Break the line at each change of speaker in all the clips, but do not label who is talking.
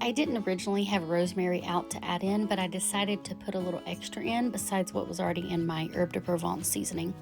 I didn't originally have rosemary out to add in, but I decided to put a little extra in besides what was already in my herb de Provence seasoning.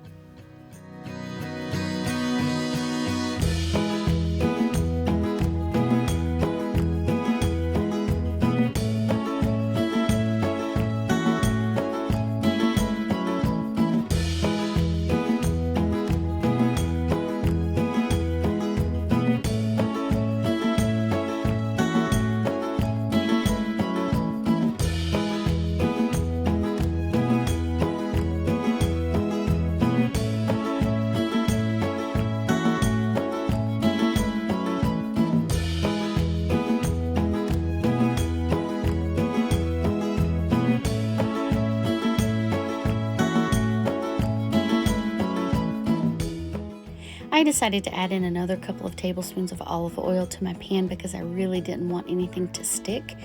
I decided to add in another couple of tablespoons of olive oil to my pan because I really didn't want anything to stick,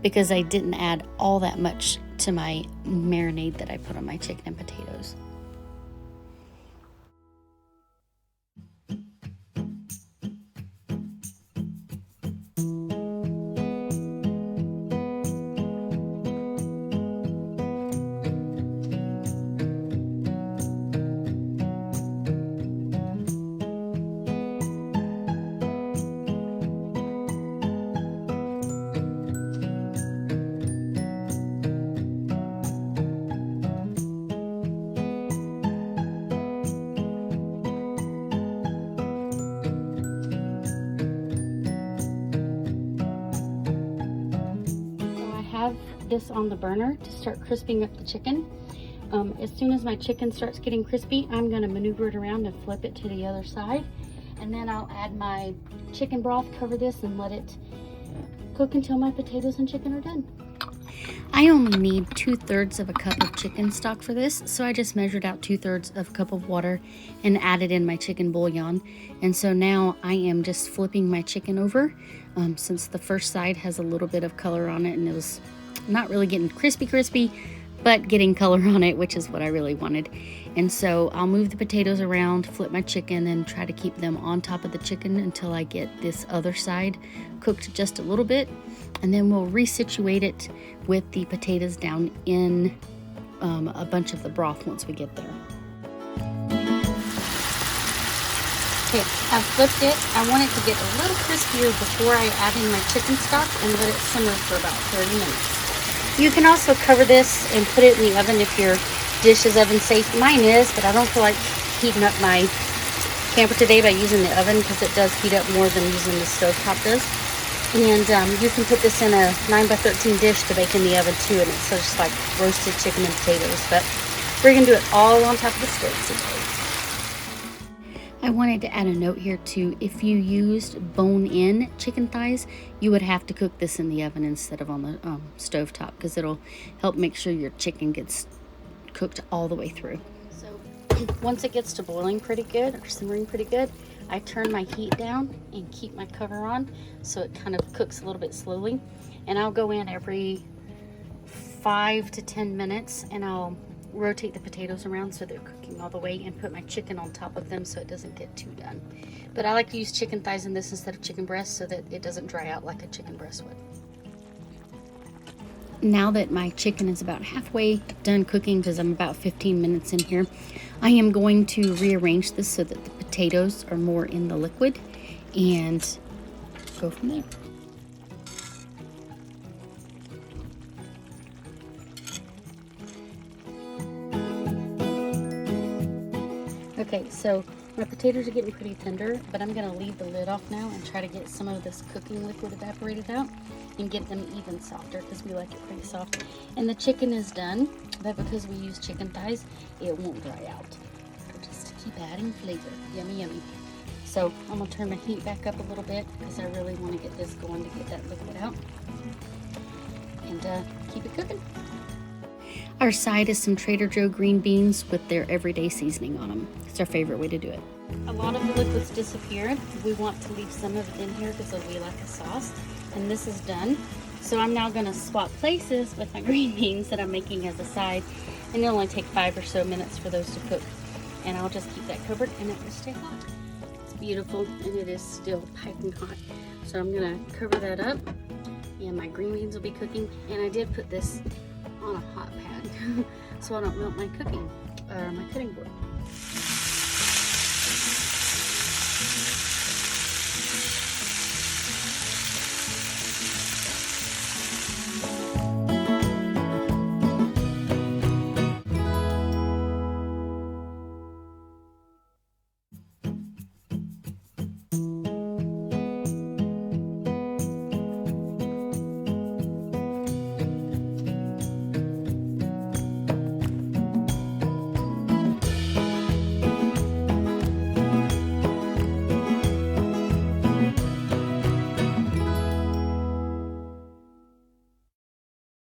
because I didn't add all that much to my marinade that I put on my chicken and potatoes. This on the burner to start crisping up the chicken. As soon as my chicken starts getting crispy, I'm going to maneuver it around and flip it to the other side, and then I'll add my chicken broth, cover this, and let it cook until my potatoes and chicken are done. I only need 2/3 of a cup of chicken stock for this, so I just measured out 2/3 of a cup of water and added in my chicken bouillon. And so now I am just flipping my chicken over, since the first side has a little bit of color on it and it was not really getting crispy, but getting color on it, which is what I really wanted. And so I'll move the potatoes around, flip my chicken, and try to keep them on top of the chicken until I get this other side cooked just a little bit. And then we'll resituate it with the potatoes down in a bunch of the broth once we get there. Okay, I've flipped it. I want it to get a little crispier before I add in my chicken stock and let it simmer for about 30 minutes. You can also cover this and put it in the oven if your dish is oven safe. Mine is, but I don't feel like heating up my camper today by using the oven because it does heat up more than using the stovetop does. And you can put this in a 9x13 dish to bake in the oven too, and it's just like roasted chicken and potatoes. But we're gonna do it all on top of the stove today. I wanted to add a note here too. If you used bone-in chicken thighs, you would have to cook this in the oven instead of on the stovetop, because it'll help make sure your chicken gets cooked all the way through. So once it gets to boiling pretty good or simmering pretty good, I turn my heat down and keep my cover on so it kind of cooks a little bit slowly. And I'll go in every 5 to 10 minutes and I'll rotate the potatoes around so they're cooking all the way and put my chicken on top of them so it doesn't get too done. But I like to use chicken thighs in this instead of chicken breasts so that it doesn't dry out like a chicken breast would. Now that my chicken is about halfway done cooking, because I'm about 15 minutes in here, I am going to rearrange this so that the potatoes are more in the liquid and go from there. Okay, so my potatoes are getting pretty tender, but I'm going to leave the lid off now and try to get some of this cooking liquid evaporated out and get them even softer because we like it pretty soft. And the chicken is done, but because we use chicken thighs, it won't dry out. We'll just keep adding flavor. Yummy, yummy. So I'm going to turn my heat back up a little bit because I really want to get this going to get that liquid out. And keep it cooking. Our side is some Trader Joe green beans with their everyday seasoning on them. It's our favorite way to do it. A lot of the liquid's disappeared. We want to leave some of it in here because we like a sauce. And this is done. So I'm now going to swap places with my green beans that I'm making as a side. And it'll only take 5 or so minutes for those to cook. And I'll just keep that covered and it will stay hot. It's beautiful and it is still piping hot. So I'm going to cover that up and my green beans will be cooking. And I did put this on a hot pad so I don't melt my cutting board.